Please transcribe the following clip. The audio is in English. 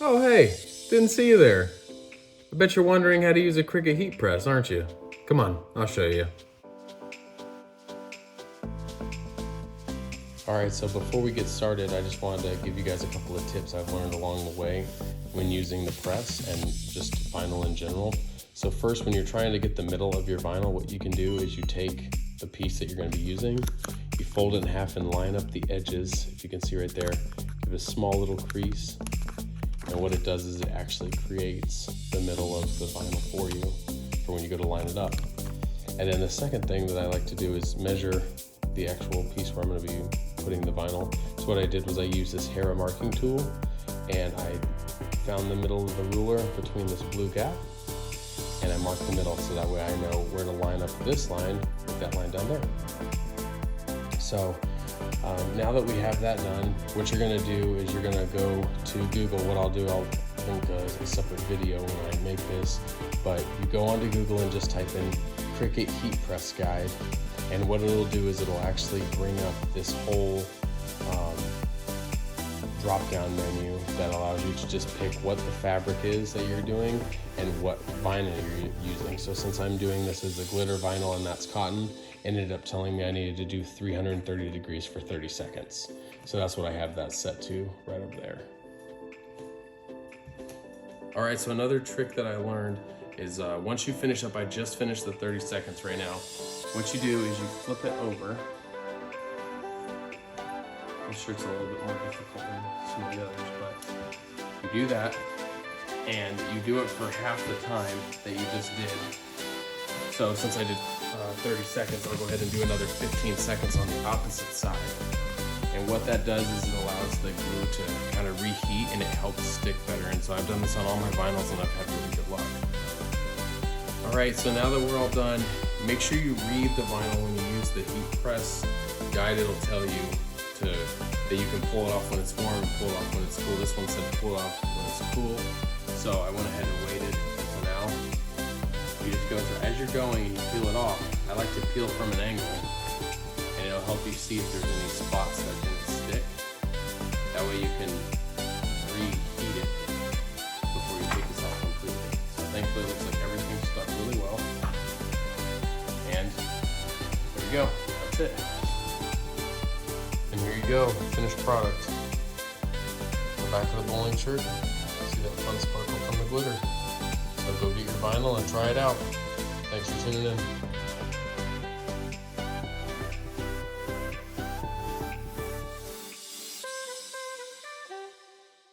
Oh hey, didn't see you there. I bet you're wondering how to use a Cricut Heat Press, aren't you? Come on, I'll show you. Alright, so before we get started, I just wanted to give you guys a couple of tips I've learned along the way when using the press and just vinyl in general. So first, when you're trying to get the middle of your vinyl, what you can do is you take the piece that you're going to be using, you fold it in half and line up the edges, if you can see right there, give a small little crease, and what it does is it actually creates the middle of the vinyl for you for when you go to line it up. And then the second thing that I like to do is measure the actual piece where I'm going to be putting the vinyl. So what I did was I used this Hera marking tool, and I found the middle of the ruler between this blue gap, and I marked the middle so that way I know where to line up this line with that line down there. So now that we have that done, what you're going to do is you're going to go to Google. What I'll do, I'll link a separate video when I make this, but you go onto Google and just type in Cricut Heat Press Guide, and what it'll do is it'll actually bring up this whole drop-down menu that allows you to just pick what the fabric is that you're doing and what vinyl you're using. So since I'm doing this as a glitter vinyl and that's cotton, it ended up telling me I needed to do 330 degrees for 30 seconds. So that's what I have that set to right up there. All right, so another trick that I learned is once you finish up, I just finished the 30 seconds right now. What you do is you flip it over. I'm sure it's a little bit more difficult than some of the others, but you do that, and you do it for half the time that you just did. So since I did 30 seconds, I'll go ahead and do another 15 seconds on the opposite side. And what that does is it allows the glue to kind of reheat, and it helps stick better. And so I've done this on all my vinyls, and I've had really good luck. All right, so now that we're all done, make sure you read the vinyl when you use the heat press guide. It'll tell you that you can pull it off when it's warm and pull it off when it's cool. This one said pull it off when it's cool. So I went ahead and waited until now. You just go through, as you're going, you peel it off. I like to peel from an angle, and it'll help you see if there's any spots that didn't stick. That way you can reheat it before you take this off completely. So thankfully it looks like everything stuck really well. And there you go, that's it. And here you go, finished product. The back of the bowling shirt. See that fun sparkle from the glitter. So go get your vinyl and try it out. Thanks for tuning in.